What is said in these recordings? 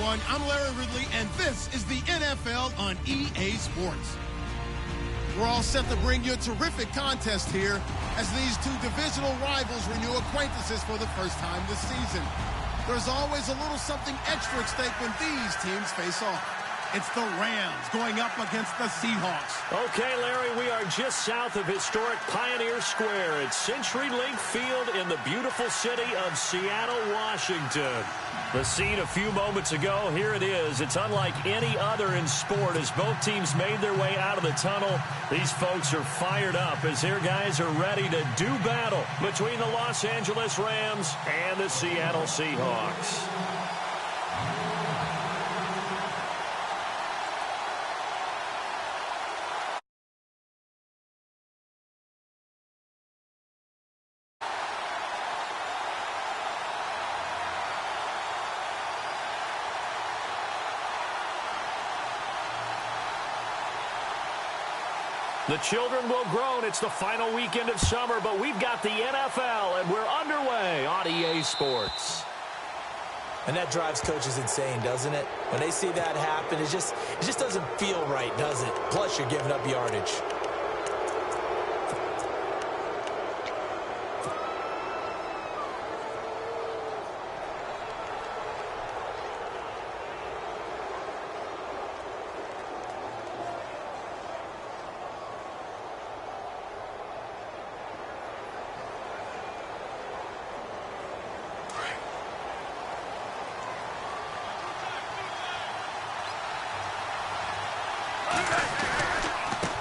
everyone. I'm Larry Ridley, and this is the NFL on EA Sports. We're all set to bring you a terrific contest here as these two divisional rivals renew acquaintances for the first time this season. There's always a little something extra at stake when these teams face off. It's the Rams going up against the Seahawks. Okay, Larry, we are just south of historic Pioneer Square at CenturyLink Field in the beautiful city of Seattle, Washington. The scene a few moments ago, here it is. It's unlike any other in sport as both teams made their way out of the tunnel. These folks are fired up as their guys are ready to do battle between the Los Angeles Rams and the Seattle Seahawks. The children will groan. It's the final weekend of summer, but we've got the NFL, and we're underway on EA Sports. And that drives coaches insane, doesn't it? When they see that happen, it just doesn't feel right, does it? Plus, you're giving up yardage.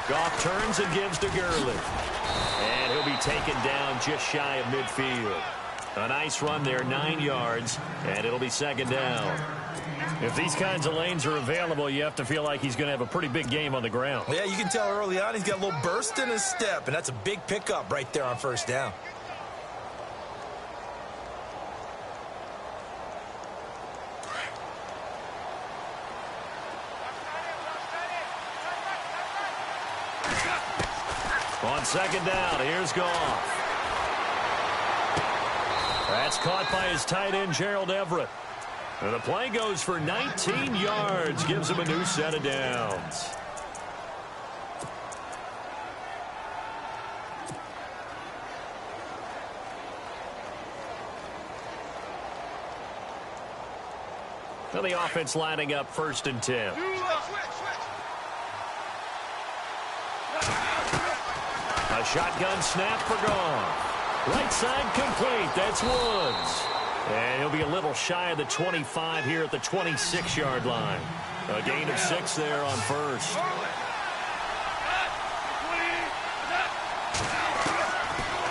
Goff turns and gives to Gurley. And he'll be taken down just shy of midfield. A nice run there, 9 yards, and it'll be second down. If these kinds of lanes are available, you have to feel like he's going to have a pretty big game on the ground. Yeah, you can tell early on he's got a little burst in his step, and that's a big pickup right there on first down. On second down, here's Goff. That's caught by his tight end, Gerald Everett. And the play goes for 19 yards, gives him a new set of downs. Now the offense lining up 1st and 10. A shotgun snap for Goff. Right side complete. That's Woods. And he'll be a little shy of the 25 here at the 26-yard line. A gain of 6 there on first.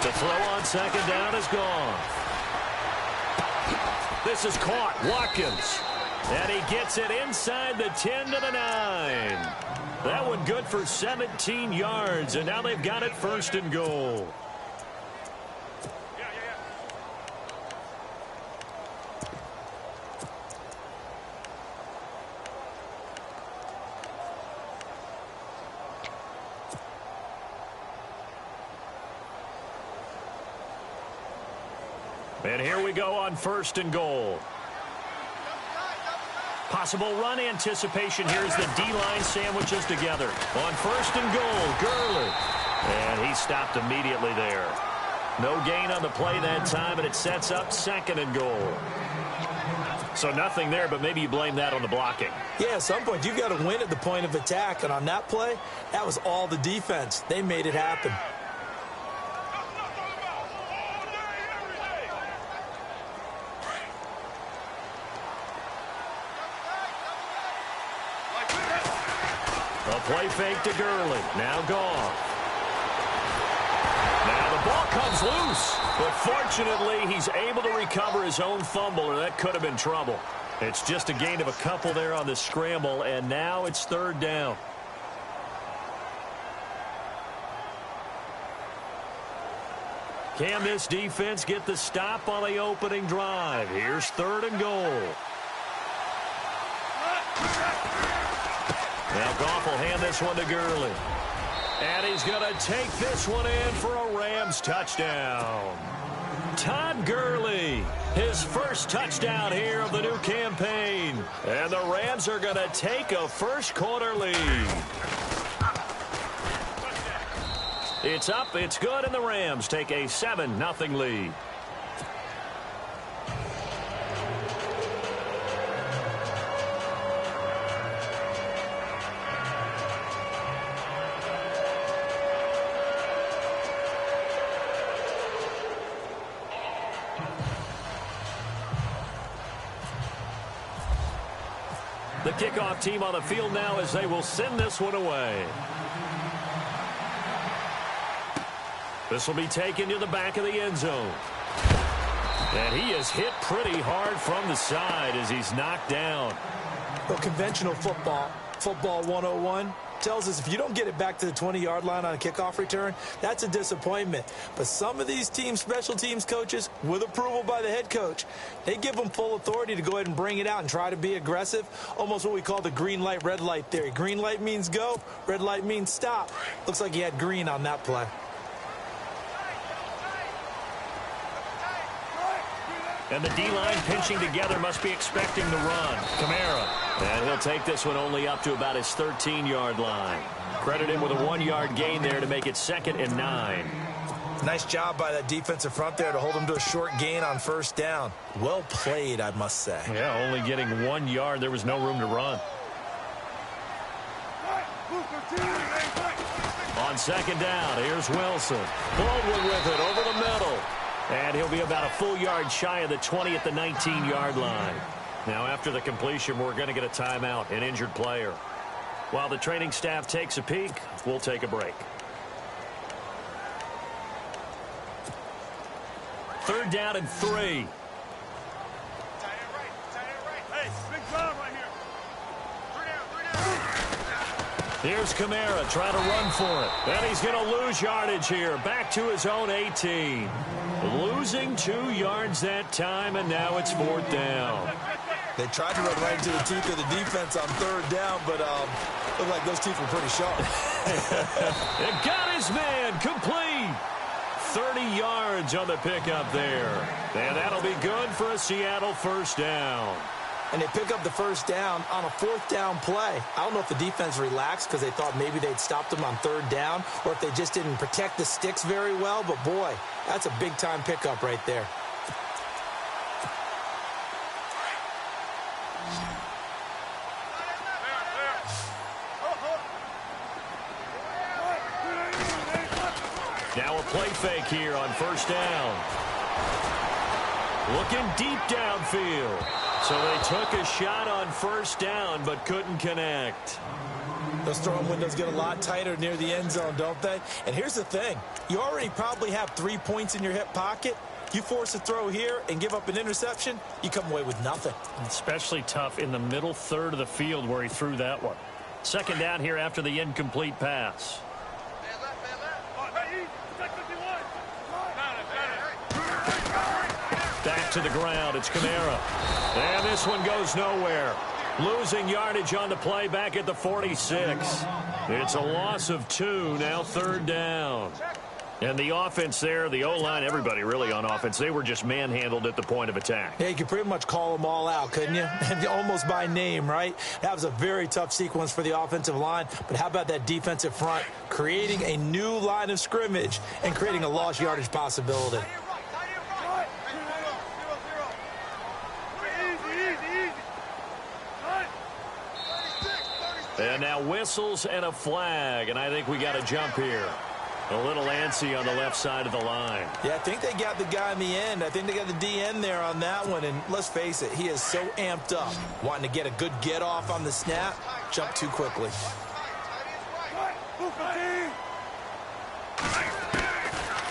The throw on second down is Goff. This is caught. Watkins. And he gets it inside the 10 to the 9. That one good for 17 yards, and now they've got it 1st and goal. And here we go on 1st and goal. Possible run anticipation here as the D-line sandwiches together. On 1st and goal, Gurley. And he stopped immediately there. No gain on the play that time, and it sets up 2nd and goal. So nothing there, but maybe you blame that on the blocking. Yeah, at some point, you've got to win at the point of attack. And on that play, that was all the defense. They made it happen. Play fake to Gurley. Now Goff. Now the ball comes loose. But fortunately, he's able to recover his own fumble, or that could have been trouble. It's just a gain of a couple there on the scramble, and now it's 3rd down. Can this defense get the stop on the opening drive? Here's 3rd and goal. Now Goff will hand this one to Gurley. And he's going to take this one in for a Rams touchdown. Todd Gurley, his first touchdown here of the new campaign. And the Rams are going to take a first-quarter lead. It's up, it's good, and the Rams take a 7-0 lead. The kickoff team on the field now as they will send this one away. This will be taken to the back of the end zone. And he is hit pretty hard from the side as he's knocked down. Well, conventional football 101, tells us if you don't get it back to the 20-yard line on a kickoff return, that's a disappointment. But some of these teams, special teams coaches, with approval by the head coach, they give them full authority to go ahead and bring it out and try to be aggressive, almost what we call the green light, red light theory. Green light means go, red light means stop. Looks like he had green on that play. And the D-line pinching together must be expecting the run. Kamara. And he'll take this one only up to about his 13-yard line. Credit him with a 1-yard gain there to make it 2nd and 9. Nice job by that defensive front there to hold him to a short gain on first down. Well played, I must say. Yeah, only getting 1 yard. There was no room to run. On 2nd down, here's Wilson. Baldwin with it over the middle. And he'll be about a full yard shy of the 20 at the 19-yard line. Now, after the completion, we're going to get a timeout, an injured player. While the training staff takes a peek, we'll take a break. 3rd down and 3. Hey, big drive right here. 3 down. Here's Kamara trying to run for it. And he's going to lose yardage here. Back to his own 18. Losing 2 yards that time, and now it's 4th down. They tried to run right into the teeth of the defense on 3rd down, but looked like those teeth were pretty sharp. It got his man complete. 30 yards on the pickup there. And that'll be good for a Seattle first down. And they pick up the first down on a 4th down play. I don't know if the defense relaxed because they thought maybe they'd stopped them on 3rd down or if they just didn't protect the sticks very well. But, boy, that's a big-time pickup right there. Now a play fake here on first down. Looking deep downfield. So they took a shot on first down but couldn't connect. Those throwing windows get a lot tighter near the end zone, don't they? And here's the thing. You already probably have 3 points in your hip pocket. You force a throw here and give up an interception, you come away with nothing. Especially tough in the middle third of the field where he threw that one. 2nd down here after the incomplete pass. Back to the ground. It's Kamara. And this one goes nowhere. Losing yardage on the play back at the 46. It's a loss of 2. Now 3rd down. And the offense there, the O-line, everybody really on offense, they were just manhandled at the point of attack. Yeah, you could pretty much call them all out, couldn't you? Almost by name, right? That was a very tough sequence for the offensive line. But how about that defensive front creating a new line of scrimmage and creating a lost yardage possibility? And now whistles and a flag, and I think we got a jump here. A little antsy on the left side of the line. Yeah, I think they got the guy in the end. I think they got the DN there on that one, and let's face it, he is so amped up, wanting to get a good get-off on the snap, jump too quickly.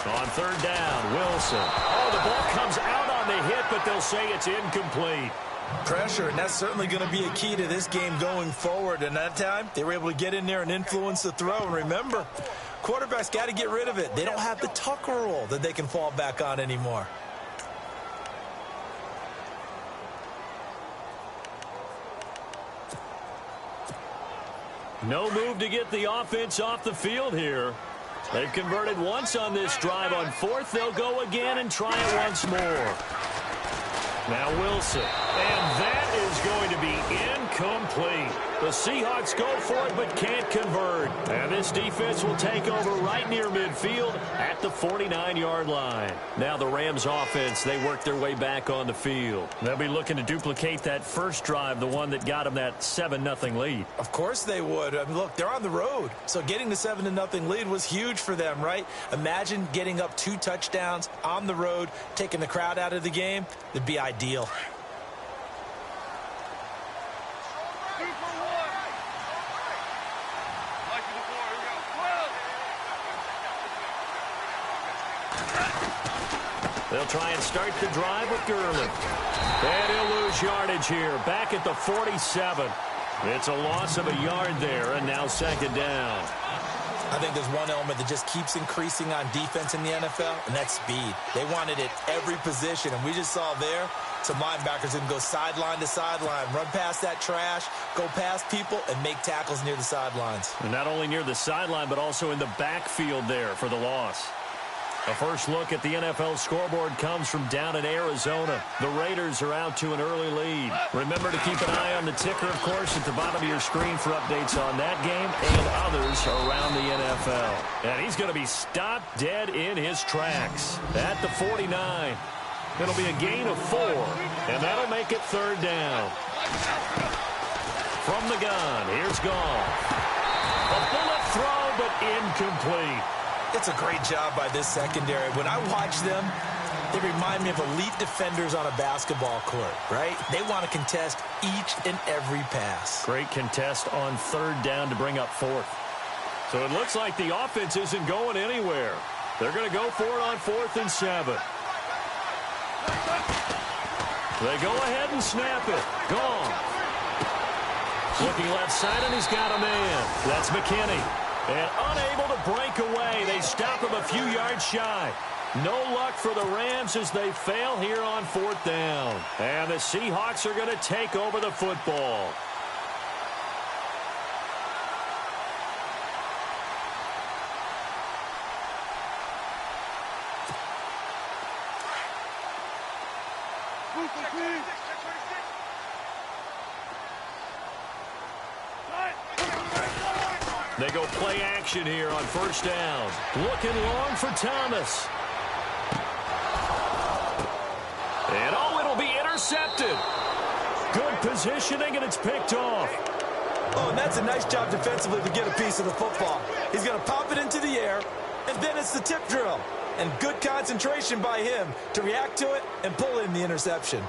On 3rd down, Wilson. Oh, the ball comes out on the hit, but they'll say it's incomplete. Pressure, and that's certainly going to be a key to this game going forward. And that time, they were able to get in there and influence the throw. And remember, quarterbacks got to get rid of it. They don't have the Tucker rule that they can fall back on anymore. No move to get the offense off the field here. They've converted once on this drive. On fourth, they'll go again and try it once more. Now Wilson. And that is going to be incomplete. The Seahawks go for it but can't convert. And this defense will take over right near midfield at the 49-yard line. Now the Rams offense, they work their way back on the field. They'll be looking to duplicate that first drive, the one that got them that 7-0 lead. Of course they would. I mean, look, they're on the road. So getting the 7-0 lead was huge for them, right? Imagine getting up 2 touchdowns on the road, taking the crowd out of the game. It'd be ideal. They'll try and start the drive with Gurley. And he'll lose yardage here, back at the 47. It's a loss of a yard there, and now second down. I think there's one element that just keeps increasing on defense in the NFL, and that's speed. They want it at every position, and we just saw there some linebackers who can go sideline to sideline, run past that trash, go past people, and make tackles near the sidelines. And not only near the sideline, but also in the backfield there for the loss. A first look at the NFL scoreboard comes from down in Arizona. The Raiders are out to an early lead. Remember to keep an eye on the ticker, of course, at the bottom of your screen for updates on that game and others around the NFL. And he's going to be stopped dead in his tracks at the 49. It'll be a gain of 4, and that'll make it third down. From the gun, here's Goff. A bullet throw, but incomplete. It's a great job by this secondary. When I watch them, they remind me of elite defenders on a basketball court, right? They want to contest each and every pass. Great contest on third down to bring up fourth. So it looks like the offense isn't going anywhere. They're going to go for it on 4th and 7. They go ahead and snap it. Gone. Looking left side, and he's got a man. That's McKinney. And unable to break away. They stop him a few yards shy. No luck for the Rams as they fail here on 4th down. And the Seahawks are going to take over the football. They go play action here on 1st down. Looking long for Thomas. And it'll be intercepted. Good positioning, and it's picked off. Oh, and that's a nice job defensively to get a piece of the football. He's going to pop it into the air, and then it's the tip drill. And good concentration by him to react to it and pull in the interception.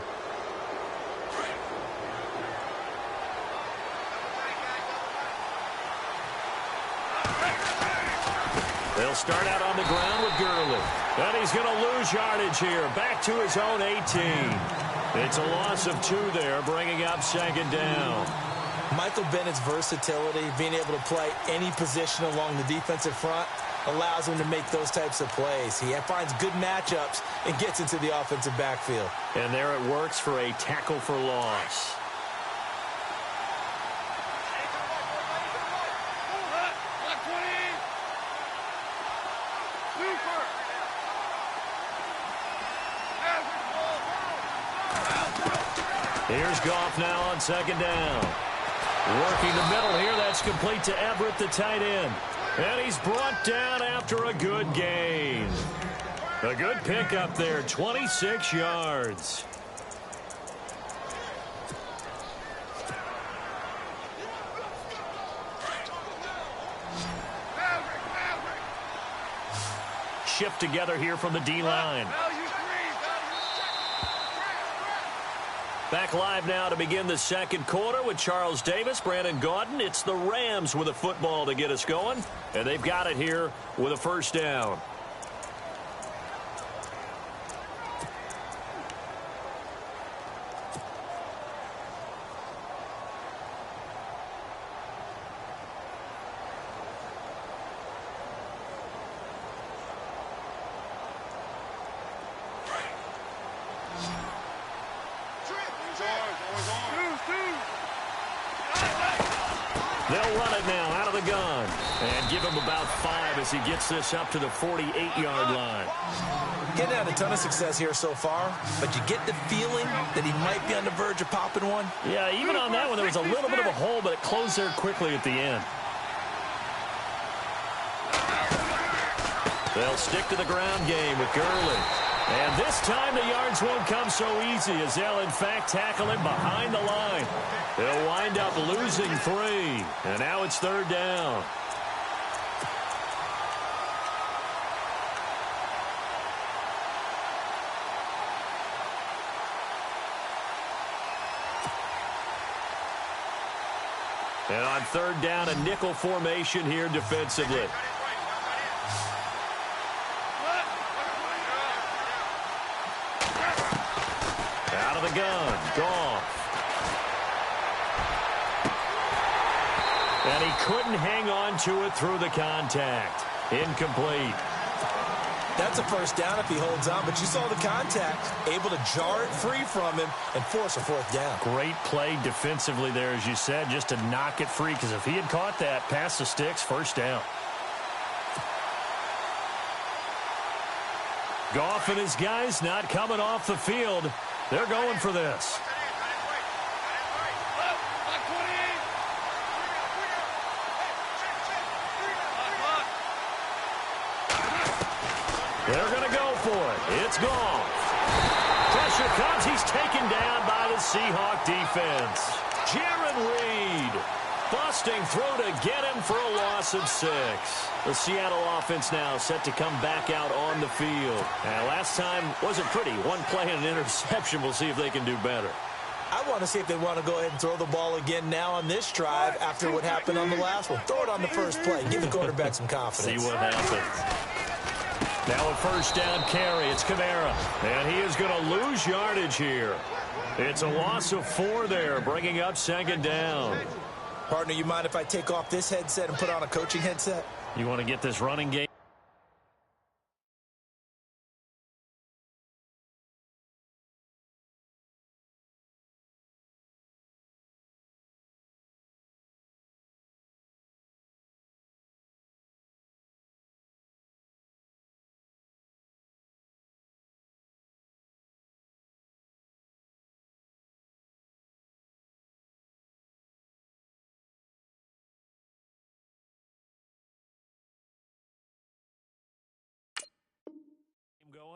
They'll start out on the ground with Gurley. And he's going to lose yardage here. Back to his own 18. It's a loss of 2 there, bringing up second down. Michael Bennett's versatility, being able to play any position along the defensive front, allows him to make those types of plays. He finds good matchups and gets into the offensive backfield. And there it works for a tackle for loss. Here's Goff now on second down. Working the middle here. That's complete to Everett, the tight end. And he's brought down after a good gain. A good pickup there, 26 yards. Shift together here from the D-line. Back live now to begin the second quarter with Charles Davis, Brandon Gaudin. It's the Rams with a football to get us going, and they've got it here with a first down. They'll They'll run it now out of the gun. And give him about 5 as he gets this up to the 48-yard line. Getting had a ton of success here so far, but you get the feeling that he might be on the verge of popping one. Yeah, even on that one, there was a little bit of a hole, but it closed there quickly at the end. They'll stick to the ground game with Gurley. And this time the yards won't come so easy as they'll, in fact, tackle him behind the line. They'll wind up losing 3. And now it's 3rd down. And on 3rd down, a nickel formation here defensively. Out of the gun, Goff. And he couldn't hang on to it through the contact. Incomplete. That's a first down if he holds on, but you saw the contact, able to jar it free from him and force a 4th down. Great play defensively there, as you said, just to knock it free, because if he had caught that, past the sticks, 1st down. Goff and his guys not coming off the field. They're going for this. They're going to go for it. It's Goff. Pressure comes. He's taken down by the Seahawk defense. Jaron Reed busting through to get him for a loss of 6. The Seattle offense now set to come back out on the field. And last time wasn't pretty. 1 play and an interception. We'll see if they can do better. I want to see if they want to go ahead and throw the ball again now on this drive after what happened on the last one. Throw it on the first play. Give the quarterback some confidence. See what happens. Now a 1st down carry. It's Kamara. And he is going to lose yardage here. It's a loss of 4 there, bringing up 2nd down. Partner, you mind if I take off this headset and put on a coaching headset? You want to get this running game?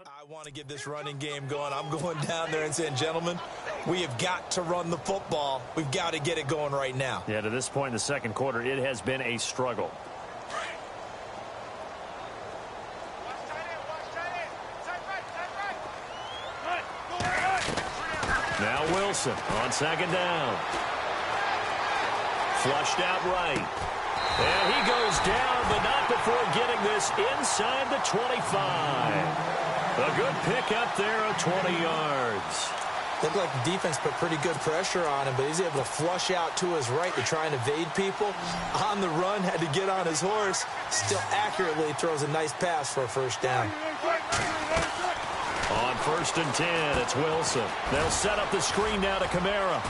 I want to get this running game going. I'm going down there and saying, gentlemen, we have got to run the football. We've got to get it going right now. Yeah, to this point in the 2nd quarter, it has been a struggle. Now Wilson on 2nd down. Flushed out right. And he goes down, but not before getting this inside the 25. A good pickup there of 20 yards. Looked like the defense put pretty good pressure on him, but he's able to flush out to his right to try and evade people. On the run, had to get on his horse. Still accurately throws a nice pass for a 1st down. On 1st and 10, it's Wilson. They'll set up the screen now to Kamara.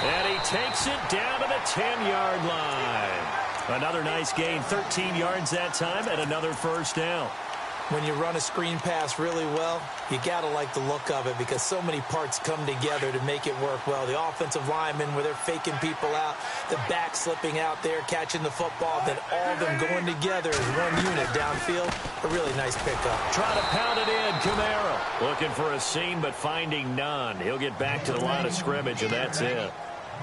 And he takes it down to the 10-yard line. Another nice gain, 13 yards that time, and another 1st down. When you run a screen pass really well, you got to like the look of it because so many parts come together to make it work well. The offensive linemen, where they're faking people out, the back slipping out there, catching the football, then all of them going together as one unit downfield. A really nice pickup. Trying to pound it in, Kamara. Looking for a seam, but finding none. He'll get back to the line of scrimmage, and that's it.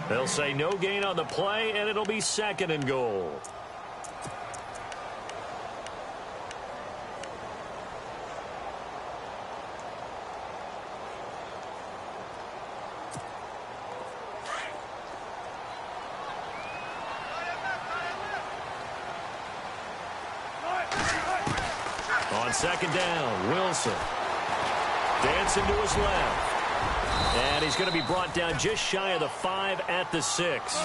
They'll say no gain on the play, and it'll be 2nd and goal. On 2nd down, Wilson. Dancing to his left. And he's going to be brought down just shy of the 5 at the 6.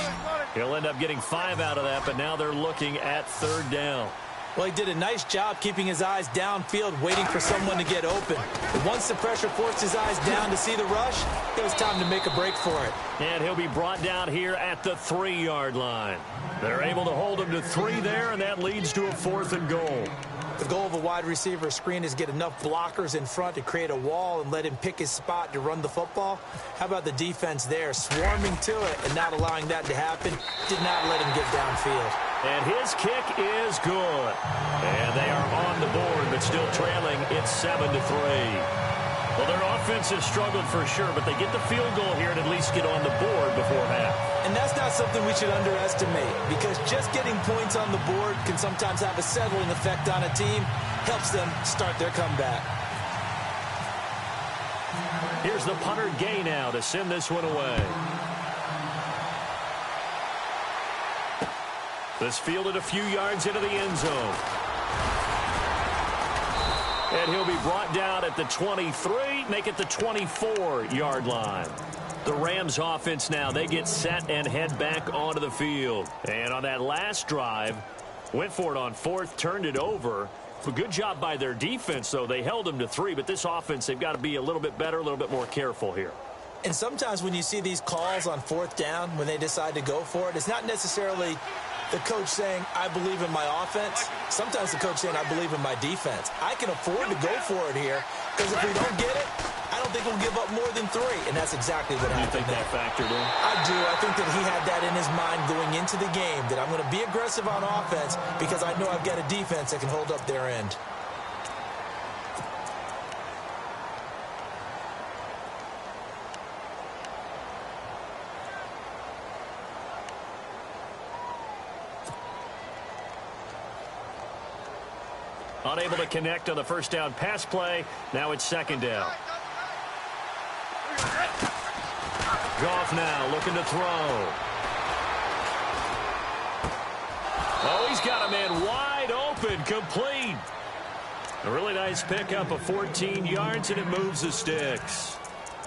He'll end up getting 5 out of that, but now they're looking at 3rd down. Well, he did a nice job keeping his eyes downfield, waiting for someone to get open. But once the pressure forced his eyes down to see the rush, it was time to make a break for it. And he'll be brought down here at the 3-yard line. They're able to hold him to 3 there, and that leads to a 4th and goal. The goal of a wide receiver screen is get enough blockers in front to create a wall and let him pick his spot to run the football. How about the defense there, swarming to it and not allowing that to happen? Did not let him get downfield. And his kick is good. And they are on the board, but still trailing. It's 7-3. Well, their offense has struggled for sure, but they get the field goal here and at least get on the board before half. And that's not something we should underestimate, because just getting points on the board can sometimes have a settling effect on a team, helps them start their comeback. Here's the punter Gay now to send this one away. This fielded a few yards into the end zone. And he'll be brought down at the 23, make it the 24-yard line. The Rams offense now, they get set and head back onto the field. And on that last drive, went for it on 4th, turned it over. A good job by their defense, though. They held them to 3, but this offense, they've got to be a little bit better, a little bit more careful here. And sometimes when you see these calls on 4th down, when they decide to go for it, it's not necessarily the coach saying, I believe in my offense. Sometimes the coach saying, I believe in my defense. I can afford to go for it here, because if we don't get it, I don't think we'll give up more than 3. And that's exactly what happened. You think that factored in? I do. I think that he had that in his mind going into the game, that I'm going to be aggressive on offense because I know I've got a defense that can hold up their end. Unable to connect on the first down pass play. Now it's 2nd down. Goff now looking to throw. Oh, he's got a man wide open, complete. A really nice pickup of 14 yards, and it moves the sticks.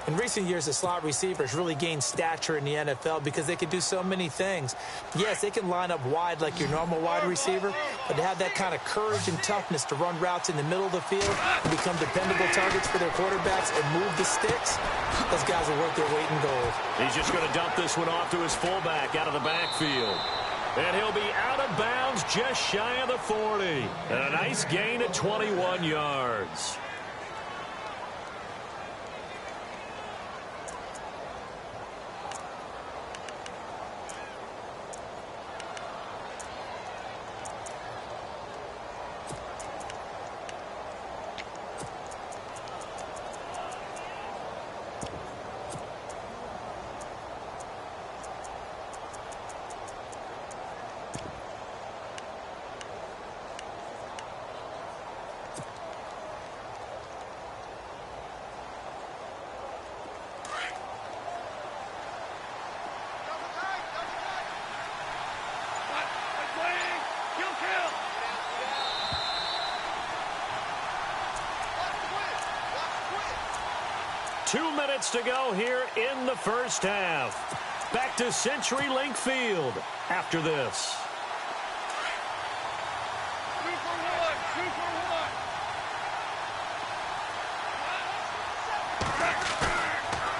In recent years, the slot receivers really gained stature in the NFL because they can do so many things. Yes, they can line up wide like your normal wide receiver, but to have that kind of courage and toughness to run routes in the middle of the field and become dependable targets for their quarterbacks and move the sticks, those guys are worth their weight in gold. He's just going to dump this one off to his fullback out of the backfield. And he'll be out of bounds just shy of the 40. And a nice gain at 21 yards. Minutes to go here in the first half. Back to CenturyLink Field after this. 2 for 1, 2 for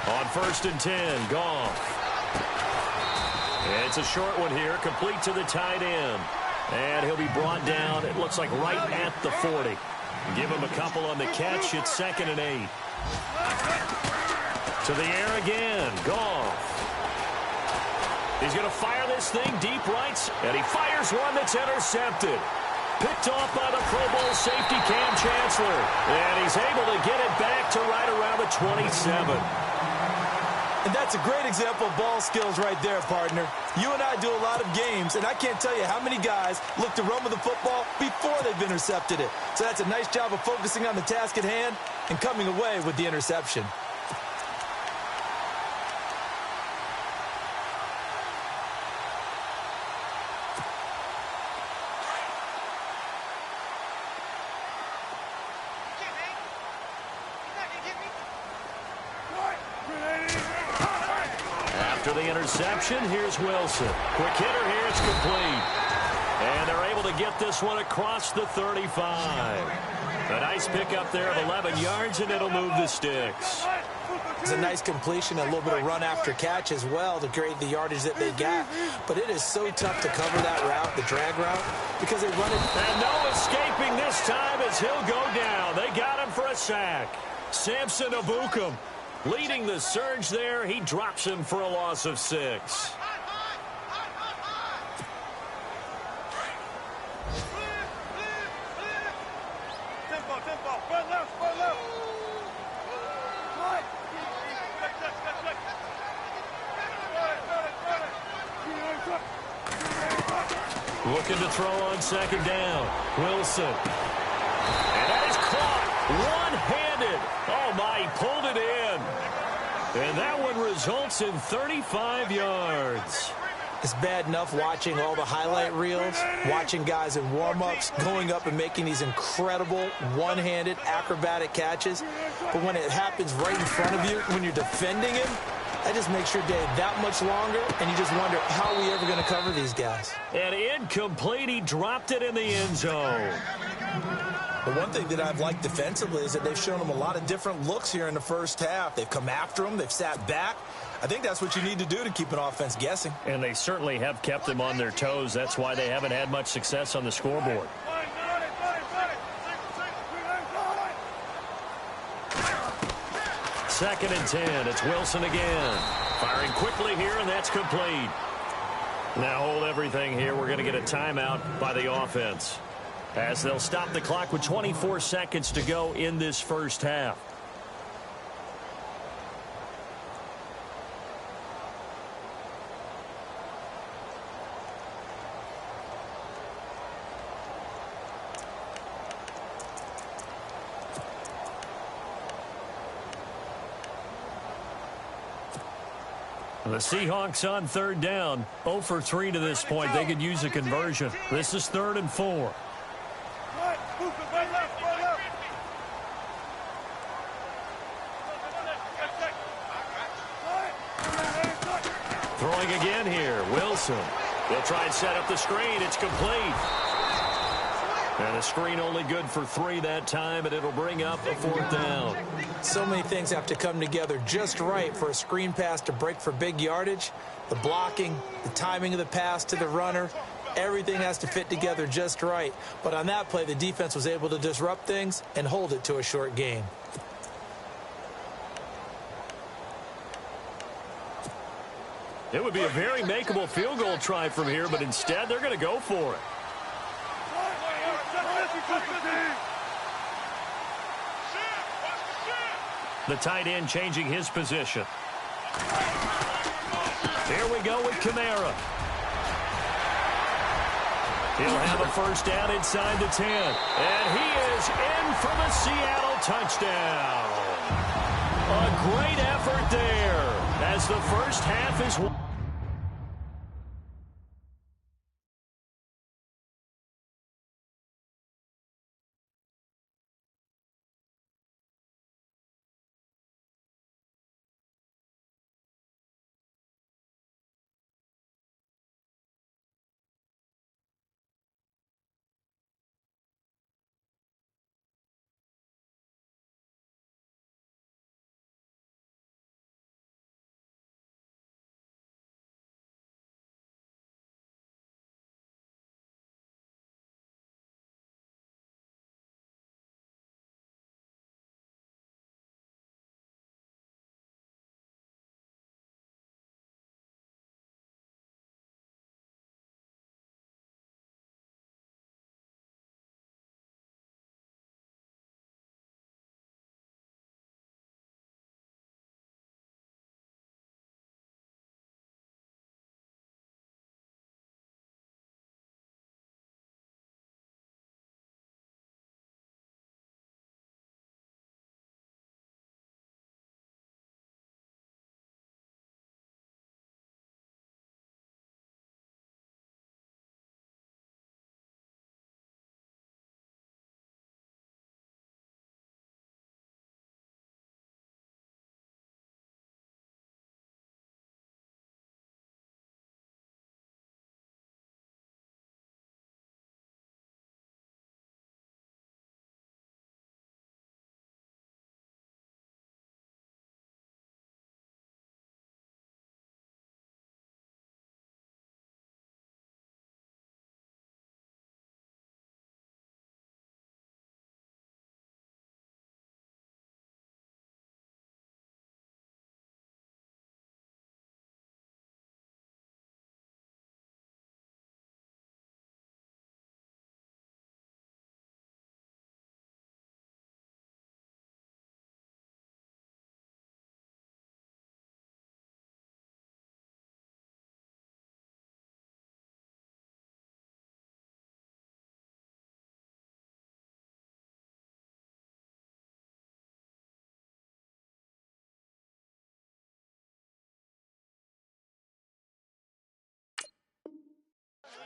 1. On 1st and 10, Goff. It's a short one here, complete to the tight end. And he'll be brought down, it looks like right at the 40. Give him a couple on the catch, it's 2nd and 8. To the air again, Goff. He's going to fire this thing deep right, and he fires one that's intercepted. Picked off by the Pro Bowl safety Cam Chancellor. And he's able to get it back to right around the 27. And that's a great example of ball skills right there, partner. You and I do a lot of games, and I can't tell you how many guys look to run with the football before they've intercepted it. So that's a nice job of focusing on the task at hand and coming away with the interception. After the interception, here's Wilson. Quick hitter here, it's complete. And they're able to to get this one across the 35. A nice pickup there of 11 yards, and it'll move the sticks. It's a nice completion, a little bit of run after catch as well to create the yardage that they got. But it is so tough to cover that route, the drag route, because they run it. And no escaping this time as he'll go down. They got him for a sack. Samson Abukum leading the surge there. He drops him for a loss of 6. Looking to throw on second down. Wilson. And that is caught. One-handed. Oh, my, he pulled it in. And that one results in 35 yards. It's bad enough watching all the highlight reels, watching guys in warm-ups, going up and making these incredible one-handed acrobatic catches. But when it happens right in front of you, when you're defending him, that just makes your day that much longer, and you just wonder, how are we ever going to cover these guys? And incomplete. He dropped it in the end zone. The one thing that I've liked defensively is that they've shown them a lot of different looks here in the first half. They've come after them. They've sat back. I think that's what you need to do to keep an offense guessing. And they certainly have kept them on their toes. That's why they haven't had much success on the scoreboard. Second and 10. It's Wilson again. Firing quickly here, and that's complete. Now hold everything here. We're going to get a timeout by the offense, as they'll stop the clock with 24 seconds to go in this first half. The Seahawks on third down, 0 for 3 to this point. They could use a conversion. This is 3rd and 4. Throwing again here, Wilson. They'll try and set up the screen. It's complete. And a screen only good for 3 that time, and it'll bring up a 4th down. So many things have to come together just right for a screen pass to break for big yardage. The blocking, the timing of the pass to the runner, everything has to fit together just right. But on that play, the defense was able to disrupt things and hold it to a short gain. It would be a very makeable field goal try from here, but instead they're going to go for it. The tight end changing his position. Here we go with Kamara. He'll have a first down inside the 10. And he is in for the Seattle touchdown. A great effort there as the first half is...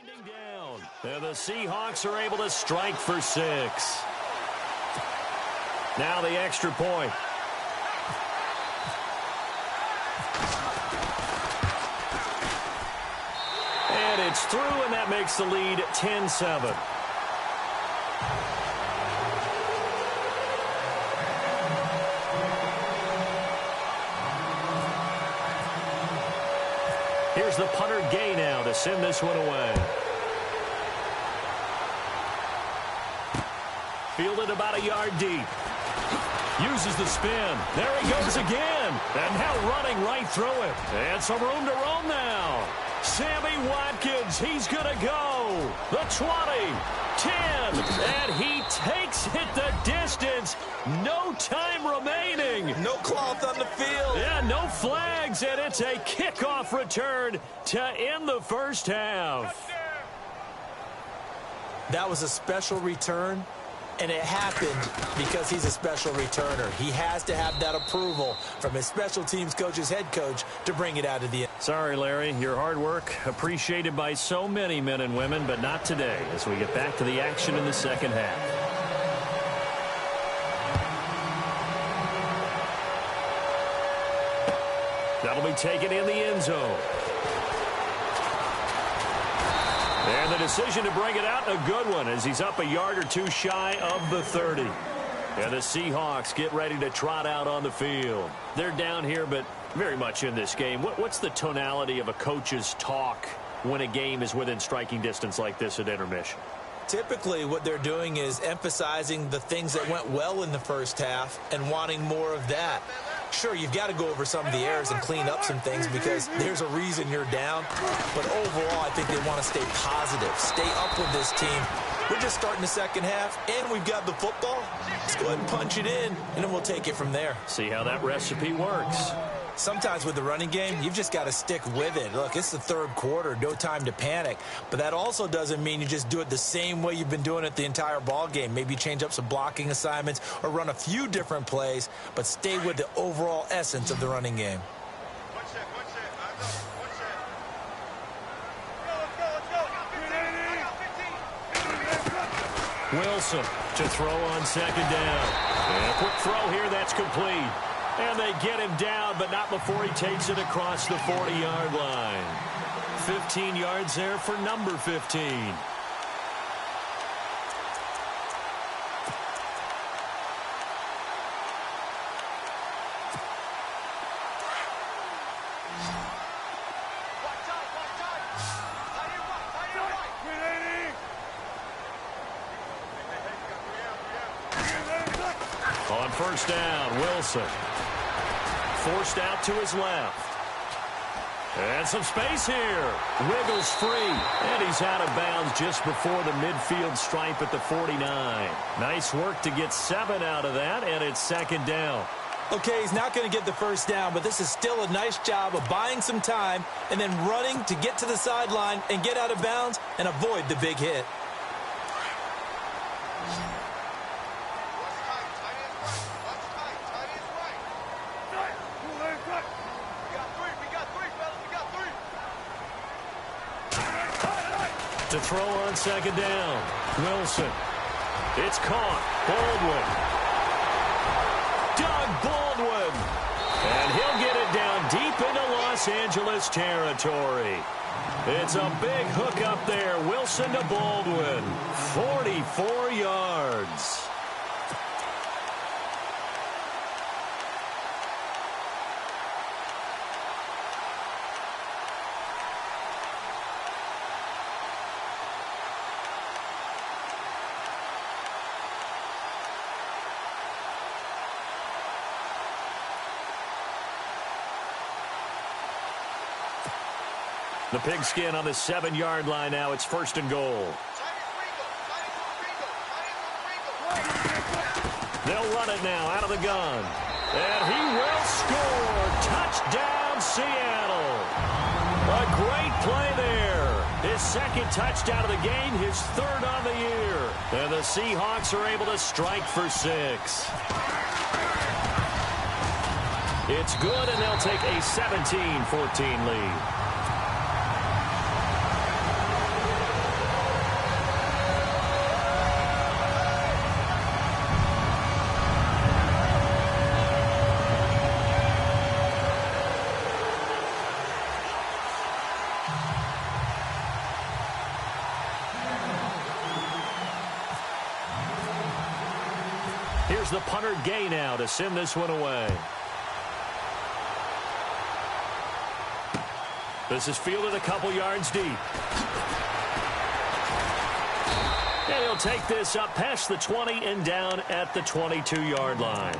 Winding down. And the Seahawks are able to strike for 6. Now the extra point. And it's through, and that makes the lead 10-7. Here's the punter Gay now to send this one away. Fielded about a yard deep. Uses the spin. There he goes again. And now running right through it. And some room to roam now. Sammy Watkins, he's going to go. The 20, 10, and he takes it the distance. No time remaining. No cloth on the field. Yeah, no flags, and it's a kickoff return to end the first half. That was a special return, and it happened because he's a special returner. He has to have that approval from his special teams coach's head coach to bring it out of the end. Sorry, Larry. Your hard work appreciated by so many men and women, but not today as we get back to the action in the second half. That'll be taken in the end zone. And the decision to bring it out, a good one, as he's up a yard or two shy of the 30. And the Seahawks get ready to trot out on the field. They're down here, but very much in this game. What's the tonality of a coach's talk when a game is within striking distance like this at intermission? Typically, what they're doing is emphasizing the things that went well in the first half and wanting more of that. Sure, you've got to go over some of the errors and clean up some things because there's a reason you're down. But overall, I think they want to stay positive, stay up with this team. We're just starting the second half, and we've got the football. Let's go ahead and punch it in, and then we'll take it from there. See how that recipe works. Sometimes with the running game, you've just got to stick with it. Look, it's the third quarter, no time to panic. But that also doesn't mean you just do it the same way you've been doing it the entire ball game. Maybe change up some blocking assignments or run a few different plays, but stay with the overall essence of the running game. Wilson to throw on second down. And a quick throw here, that's complete. And they get him down, but not before he takes it across the 40-yard line. 15 yards there for number 15. On first down, Wilson. Forced out to his left. And some space here. Wiggles free. And he's out of bounds just before the midfield stripe at the 49. Nice work to get 7 out of that, and it's second down. Okay, he's not going to get the first down, but this is still a nice job of buying some time and then running to get to the sideline and get out of bounds and avoid the big hit. To throw on second down, Wilson. It's caught. Baldwin. Doug Baldwin. And he'll get it down deep into Los Angeles territory. It's a big hook up there. Wilson to Baldwin. 44 yards. The pigskin on the 7-yard line now. It's first and goal. They'll run it now out of the gun. And he will score. Touchdown, Seattle. A great play there. His second touchdown of the game, his third on the year. And the Seahawks are able to strike for 6. It's good, and they'll take a 17-14 lead. Here's the punter Gay now to send this one away. This is fielded a couple yards deep. And he'll take this up past the 20 and down at the 22-yard line.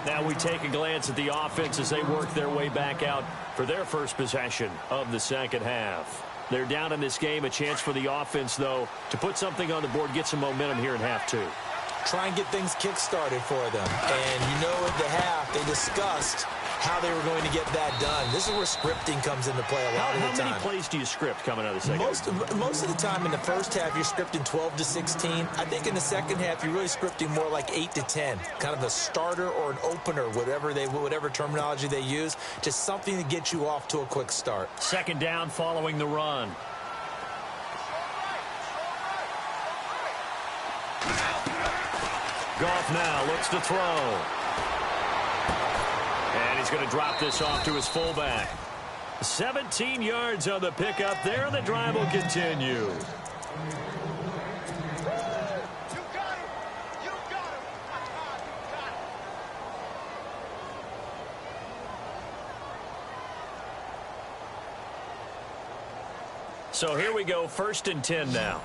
Now we take a glance at the offense as they work their way back out for their first possession of the second half. They're down in this game. A chance for the offense, though, to put something on the board, get some momentum here in half two. Try and get things kick-started for them. And you know at the half, they discussed how they were going to get that done. This is where scripting comes into play a lot of the time. How many plays do you script coming out of the second half? Most of the time in the first half, you're scripting 12 to 16. I think in the second half, you're really scripting more like 8 to 10. Kind of a starter or an opener, whatever terminology they use. Just something to get you off to a quick start. Second down following the run. Goff now looks to throw. And he's going to drop this off to his fullback. 17 yards on the pickup there, and the drive will continue. You got him! You got him! You got him! So here we go, 1st and 10 now.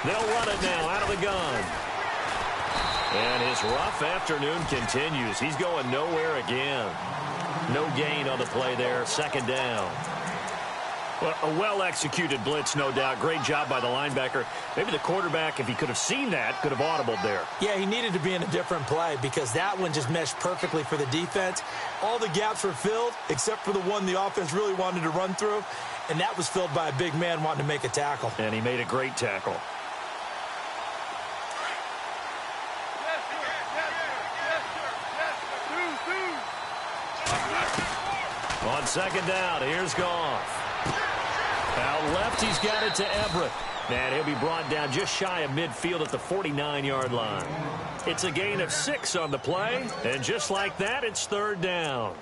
They'll run it now out of the gun. And his rough afternoon continues. He's going nowhere again. No gain on the play there. Second down. Well, a well-executed blitz, no doubt. Great job by the linebacker. Maybe the quarterback, if he could have seen that, could have audibled there. Yeah, he needed to be in a different play because that one just meshed perfectly for the defense. All the gaps were filled except for the one the offense really wanted to run through, and that was filled by a big man wanting to make a tackle. And he made a great tackle. On second down, here's Goff. Out left, he's got it to Everett. And he'll be brought down just shy of midfield at the 49-yard line. It's a gain of 6 on the play, and just like that, it's third down.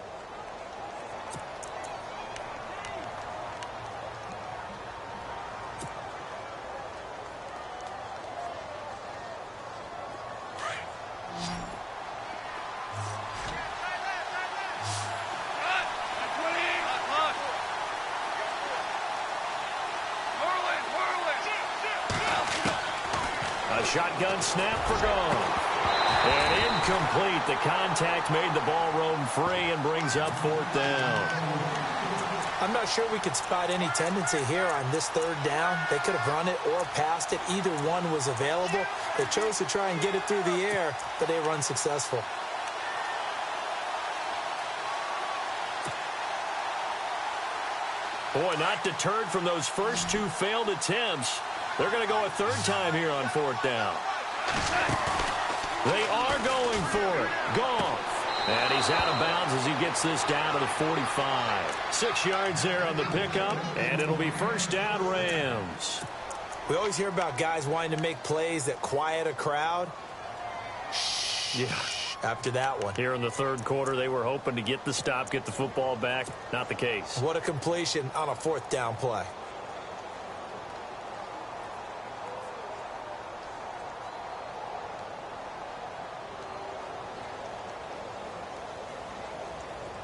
Shotgun snap for Goff. And incomplete. The contact made the ball roam free and brings up 4th down. I'm not sure we could spot any tendency here on this third down. They could have run it or passed it. Either one was available. They chose to try and get it through the air, but they were unsuccessful. Boy, not deterred from those first 2 failed attempts. They're going to go a third time here on 4th down. They are going for it. Goff. And he's out of bounds as he gets this down to the 45. 6 yards there on the pickup, and it'll be first down Rams. We always hear about guys wanting to make plays that quiet a crowd. Yeah. After that one. Here in the third quarter, they were hoping to get the stop, get the football back. Not the case. What a completion on a 4th down play.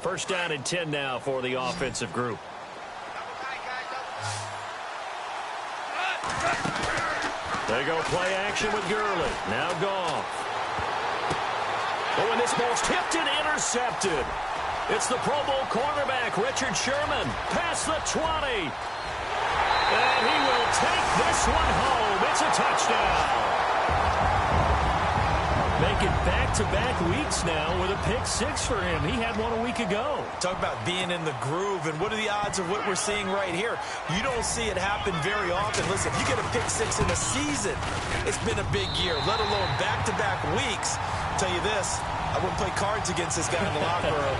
First down and 10 now for the offensive group. There you go, play action with Gurley. Now Goff. Oh, and this ball's tipped and intercepted. It's the Pro Bowl cornerback, Richard Sherman, past the 20. And he will take this one home. It's a touchdown. Making back-to-back weeks now with a pick 6 for him. He had one a week ago. Talk about being in the groove, and what are the odds of what we're seeing right here? You don't see it happen very often. Listen, if you get a pick 6 in a season, it's been a big year, let alone back-to-back weeks. I'll tell you this, I wouldn't play cards against this guy in the locker room.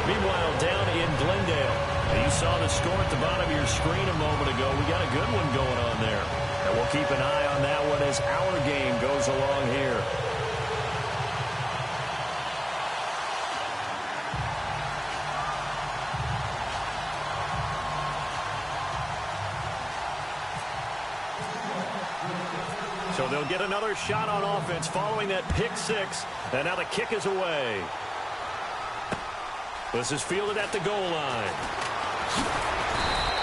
Meanwhile, down in Glendale, you saw the score at the bottom of your screen a moment ago. We got a good one going on there. And we'll keep an eye on that one as our game goes along here. So they'll get another shot on offense following that pick six. And now the kick is away. This is fielded at the goal line.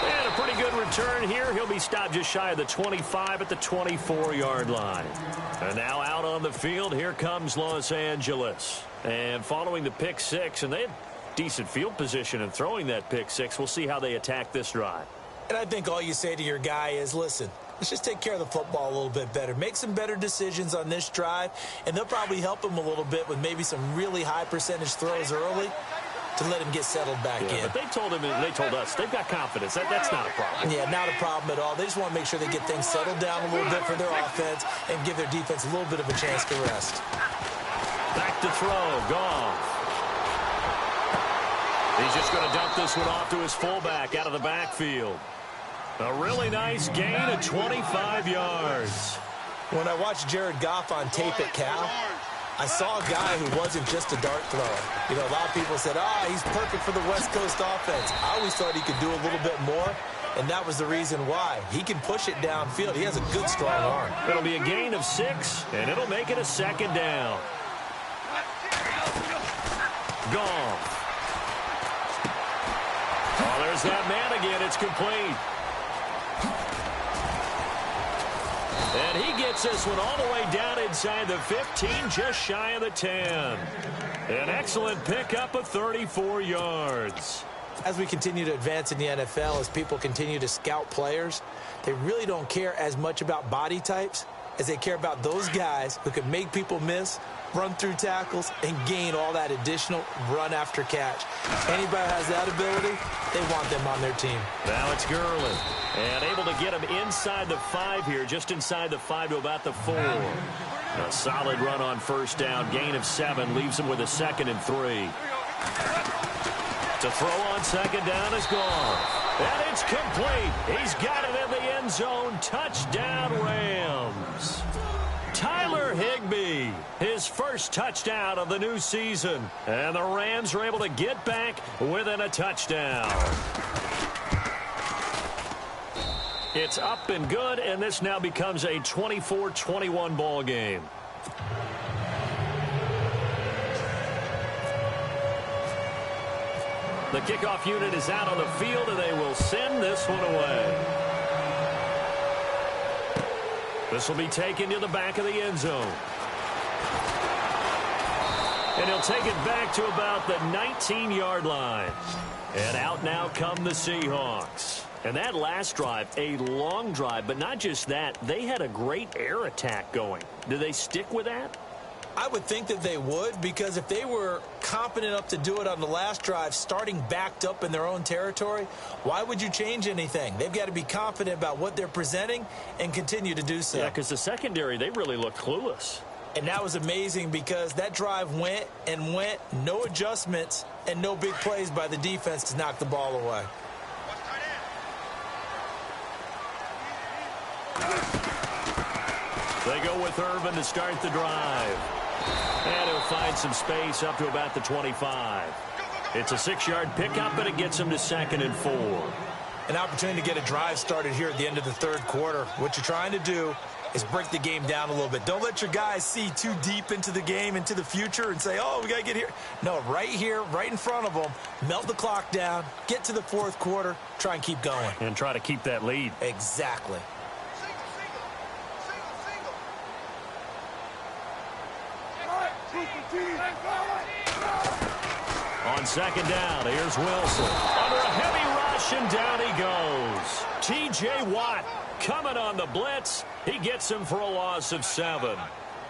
And a pretty good return here. He'll be stopped just shy of the 25 at the 24-yard line. And now out on the field, here comes Los Angeles. And following the pick six, and they had decent field position in throwing that pick six. We'll see how they attack this drive. And I think all you say to your guy is, listen, let's just take care of the football a little bit better. Make some better decisions on this drive, and they'll probably help him a little bit with maybe some really high percentage throws early to let him get settled back in. But they told us they've got confidence. That's not a problem. Yeah, not a problem at all. They just want to make sure they get things settled down a little bit for their offense and give their defense a little bit of a chance to rest. Back to throw. Goff. He's just going to dump this one off to his fullback out of the backfield. A really nice gain of 25 yards. When I watched Jared Goff on tape at Cal, I saw a guy who wasn't just a dart thrower. You know, a lot of people said, he's perfect for the West Coast offense. I always thought he could do a little bit more, and that was the reason why. He can push it downfield. He has a good, strong arm. It'll be a gain of 6, and it'll make it a second down. Goff. Oh, there's that man again. It's complete. And he gets this one all the way down inside the 15, just shy of the 10. An excellent pickup of 34 yards. As we continue to advance in the NFL, as people continue to scout players, they really don't care as much about body types as they care about those guys who can make people miss, run through tackles, and gain all that additional run after catch. Anybody who has that ability, they want them on their team. Now it's Gurley. And able to get him inside the 5 here, just inside the 5 to about the 4. A solid run on first down, gain of 7, leaves him with a 2nd and 3. To throw on second down is gone. And it's complete. He's got it in the end zone. Touchdown, Rams. Tyler Higbee, his first touchdown of the new season. And the Rams are able to get back within a touchdown. It's up and good, and this now becomes a 24-21 ball game. The kickoff unit is out on the field, and they will send this one away. This will be taken to the back of the end zone. And he'll take it back to about the 19-yard line. And out now come the Seahawks. And that last drive, a long drive, but not just that. They had a great air attack going. Do they stick with that? I would think that they would, because if they were competent enough to do it on the last drive, starting backed up in their own territory, why would you change anything? They've got to be confident about what they're presenting and continue to do so. Yeah, because the secondary, they really looked clueless. And that was amazing because that drive went and went, no adjustments and no big plays by the defense to knock the ball away. They go with Irvin to start the drive. And he'll find some space up to about the 25. It's a 6-yard pickup, and it gets him to 2nd and 4. An opportunity to get a drive started here at the end of the third quarter. What you're trying to do is break the game down a little bit. Don't let your guys see too deep into the game, into the future, and say, we got to get here. No, right here, right in front of them, melt the clock down, get to the fourth quarter, try and keep going. And try to keep that lead. Exactly. On second down, here's Wilson. Under a heavy rush, and down he goes. T.J. Watt coming on the blitz. He gets him for a loss of 7.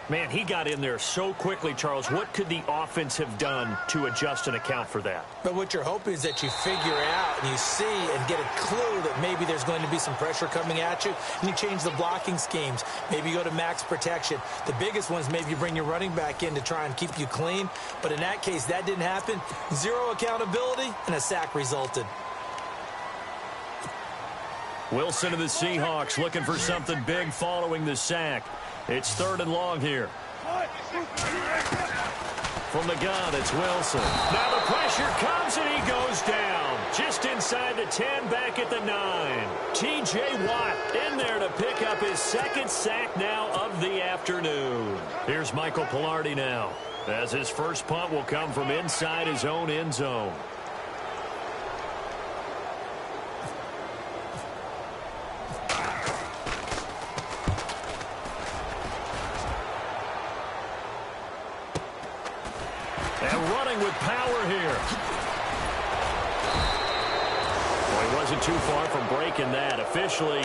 Man, he got in there so quickly, Charles. What could the offense have done to adjust and account for that? But what you're hoping is that you figure out and you see and get a clue that maybe there's going to be some pressure coming at you, and you change the blocking schemes. Maybe you go to max protection. The biggest one is maybe you bring your running back in to try and keep you clean. But in that case, that didn't happen. 0 accountability, and a sack resulted. Wilson of the Seahawks looking for something big following the sack. It's 3rd and long here. From the gun, it's Wilson. Now the pressure comes, and he goes down. Just inside the 10, back at the 9. T.J. Watt in there to pick up his second sack now of the afternoon. Here's Michael Pilardi now, as his first punt will come from inside his own end zone. And running with power here. Well, he wasn't too far from breaking that. Officially,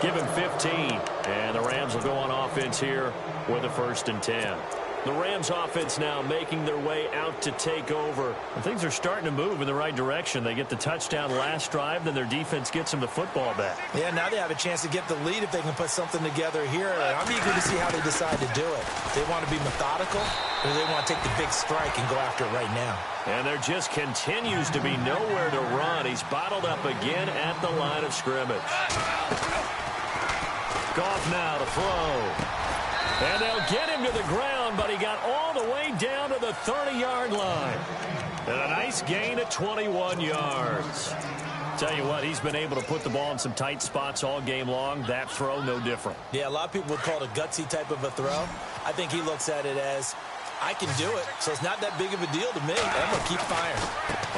give him 15. And the Rams will go on offense here with a 1st and 10. The Rams offense now making their way out to take over. And things are starting to move in the right direction. They get the touchdown last drive, then their defense gets them the football back. Yeah, now they have a chance to get the lead if they can put something together here. I'm eager to see how they decide to do it. They want to be methodical, or they want to take the big strike and go after it right now. And there just continues to be nowhere to run. He's bottled up again at the line of scrimmage. Goff now to throw. And they'll get him to the ground, but he got all the way down to the 30-yard line. And a nice gain of 21 yards. Tell you what, he's been able to put the ball in some tight spots all game long. That throw, no different. Yeah, a lot of people would call it a gutsy type of a throw. I think he looks at it as, I can do it, so it's not that big of a deal to me. I'm going to keep firing.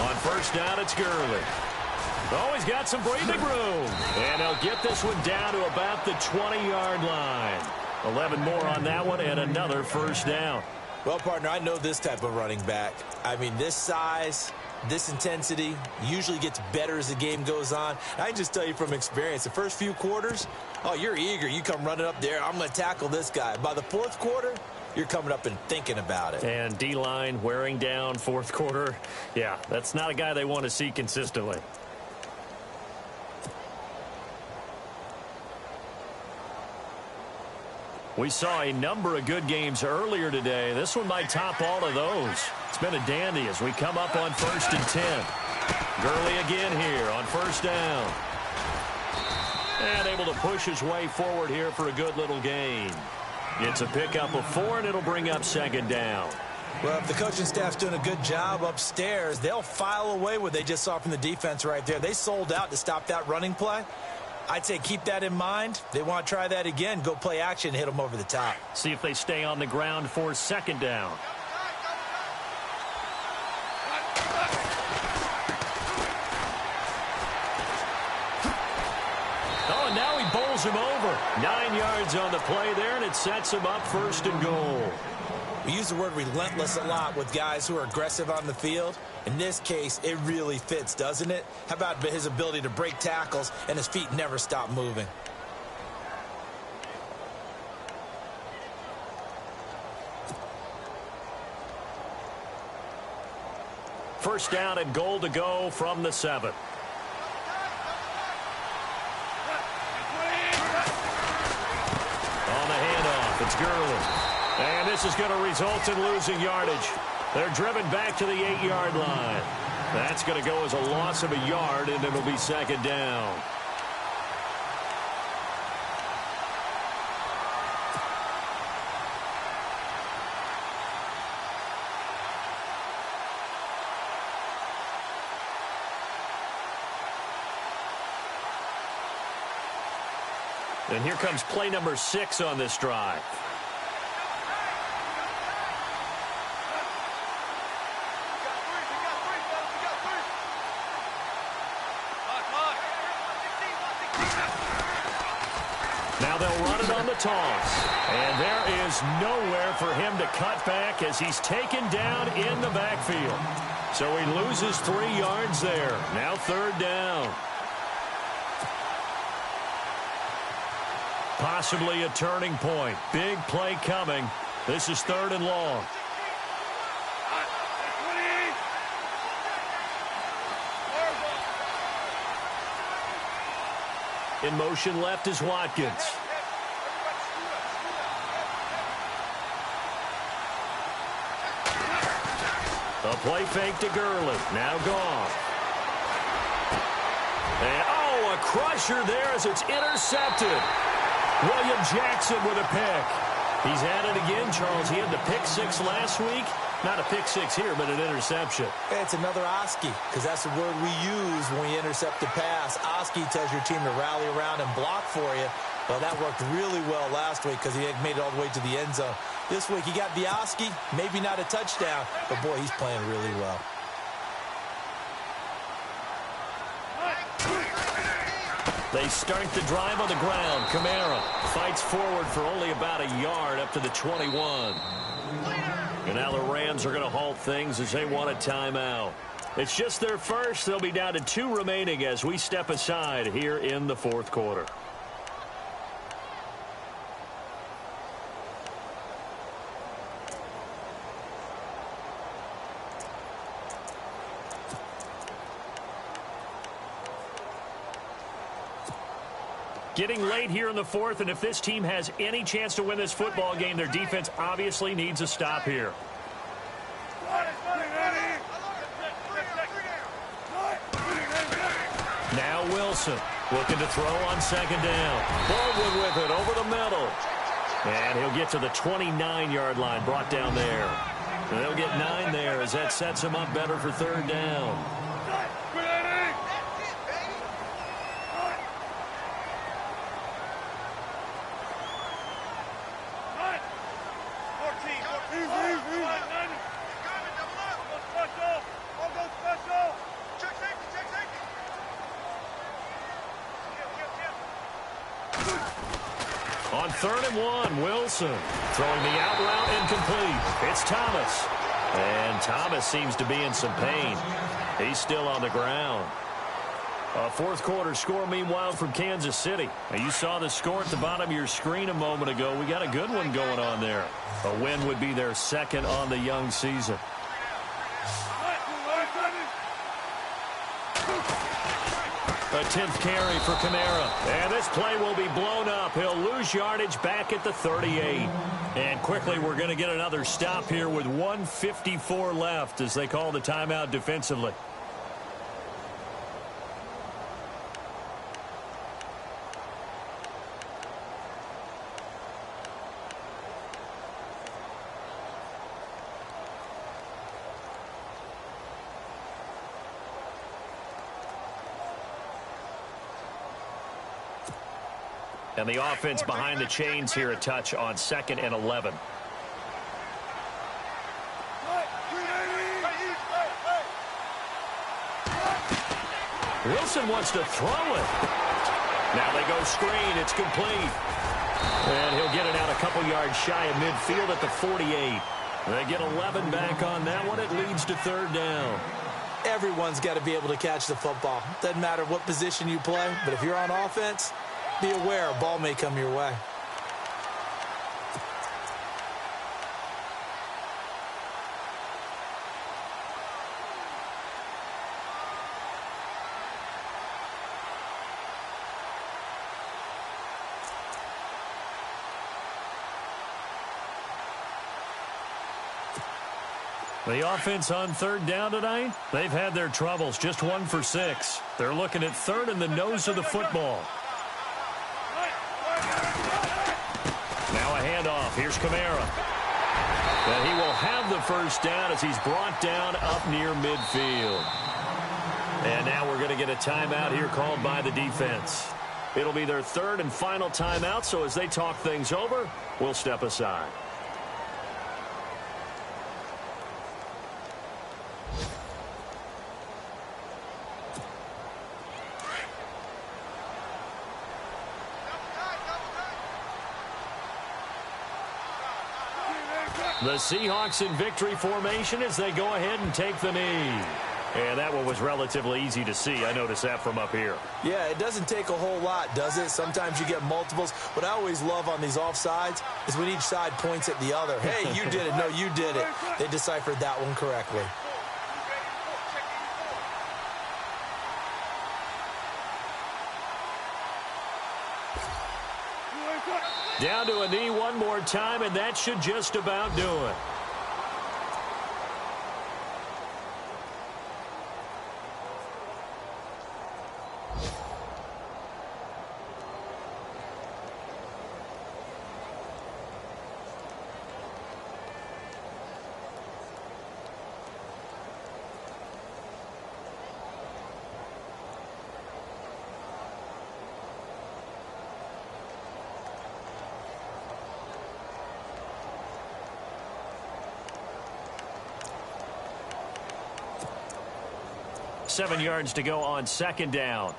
On 1st down, it's Gurley. Oh, he's got some breathing room. And they'll get this one down to about the 20-yard line. 11 more on that one and another 1st down. Well, partner, I know this type of running back. I mean, this size, this intensity usually gets better as the game goes on. I can just tell you from experience, the first few quarters, oh, you're eager. You come running up there, I'm going to tackle this guy. By the 4th quarter, you're coming up and thinking about it. And D-line wearing down 4th quarter. Yeah, that's not a guy they want to see consistently. We saw a number of good games earlier today. This one might top all of those. It's been a dandy as we come up on 1st and 10. Gurley again here on 1st down. And able to push his way forward here for a good little gain. It's a pickup of 4, and it'll bring up 2nd down. Well, if the coaching staff's doing a good job upstairs, they'll file away what they just saw from the defense right there. They sold out to stop that running play. I'd say keep that in mind. They want to try that again. Go play action, hit them over the top. See if they stay on the ground for 2nd down. Oh, and now he bowls him over. 9 yards on the play there, and it sets him up 1st and goal. We use the word relentless a lot with guys who are aggressive on the field. In this case, it really fits, doesn't it? How about his ability to break tackles and his feet never stop moving? First down and goal to go from the 7. On the handoff, it's Gurley. And this is going to result in losing yardage. They're driven back to the 8-yard line. That's going to go as a loss of a yard, and it'll be 2nd down. And here comes play number 6 on this drive. Now they'll run it on the toss. And there is nowhere for him to cut back as he's taken down in the backfield. So he loses 3 yards there. Now 3rd down. Possibly a turning point. Big play coming. This is 3rd and long. In motion left is Watkins. A play fake to Gurley. Now gone. And, oh, a crusher there as it's intercepted. William Jackson with a pick. He's at it again, Charles. He had the pick 6 last week. Not a pick six here, but an interception. It's another Oski, because that's the word we use when you intercept a pass. Oski tells your team to rally around and block for you. Well, that worked really well last week because he had made it all the way to the end zone. This week he got the Oski, maybe not a touchdown, but boy, he's playing really well. They start the drive on the ground. Kamara fights forward for only about a yard up to the 21. And now the Rams are going to halt things as they want a timeout. It's just their first. They'll be down to 2 remaining as we step aside here in the fourth quarter. Getting late here in the fourth, and if this team has any chance to win this football game, their defense obviously needs a stop here. Now Wilson looking to throw on second down. Baldwin with it over the middle. And he'll get to the 29-yard line, brought down there. And they'll get 9 there as that sets him up better for third down. On 3rd and 1, Wilson throwing the out route incomplete. It's Thomas. And Thomas seems to be in some pain. He's still on the ground. A fourth quarter score, meanwhile, from Kansas City. Now, you saw the score at the bottom of your screen a moment ago. We got a good one going on there. A win would be their second on the young season. A 10th carry for Kamara. And this play will be blown up. He'll lose yardage back at the 38. And quickly we're going to get another stop here with 1:54 left as they call the timeout defensively. And the offense behind the chains here a touch on 2nd and 11. Wilson wants to throw it. Now they go screen. It's complete. And he'll get it out a couple yards shy of midfield at the 48. They get 11 back on that one. It leads to 3rd down. Everyone's got to be able to catch the football. Doesn't matter what position you play, but if you're on offense, be aware a ball may come your way. The offense on 3rd down tonight, they've had their troubles. Just 1 for 6. They're looking at 3rd in the nose of the football. Now a handoff. Here's Kamara. And he will have the first down as he's brought down up near midfield. And now we're going to get a timeout here called by the defense. It'll be their 3rd and final timeout, so as they talk things over, we'll step aside. The Seahawks in victory formation as they go ahead and take the knee. And that one was relatively easy to see. I noticed that from up here. Yeah, it doesn't take a whole lot, does it? Sometimes you get multiples. What I always love on these offsides is when each side points at the other. Hey, you did it. No, you did it. They deciphered that one correctly. Down to a knee one more time, and that should just about do it. 7 yards to go on second down.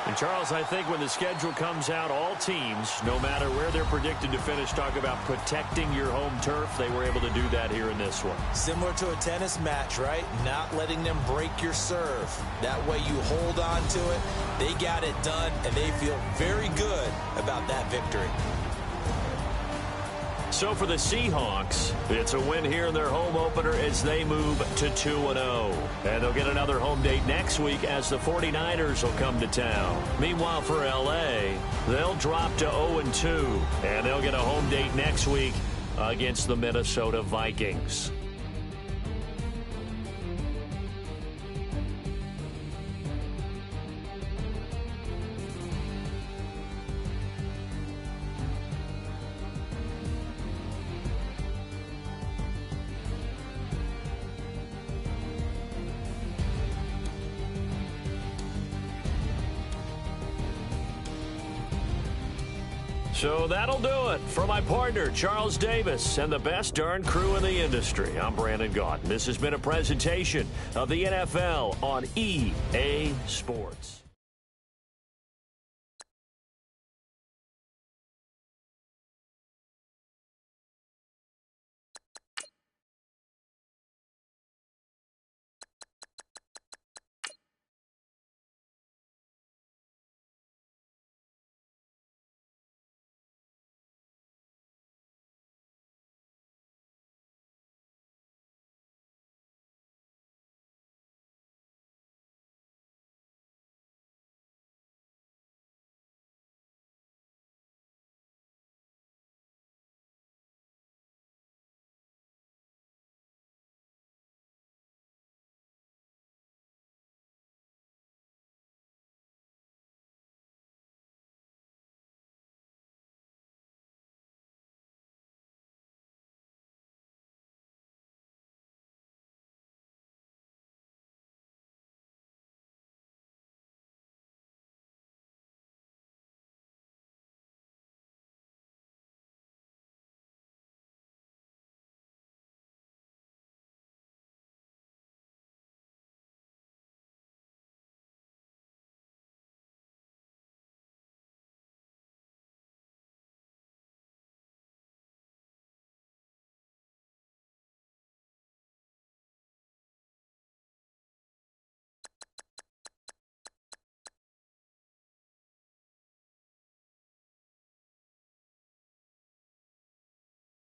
And Charles, I think when the schedule comes out, all teams, no matter where they're predicted to finish, talk about protecting your home turf. They were able to do that here in this one. Similar to a tennis match, right? Not letting them break your serve. That way you hold on to it. They got it done, and they feel very good about that victory. So for the Seahawks, it's a win here in their home opener as they move to 2-0. And they'll get another home date next week as the 49ers will come to town. Meanwhile, for L.A., they'll drop to 0-2. And they'll get a home date next week against the Minnesota Vikings. So that'll do it for my partner, Charles Davis, and the best darn crew in the industry. I'm Brandon Gaunt. This has been a presentation of the NFL on EA Sports.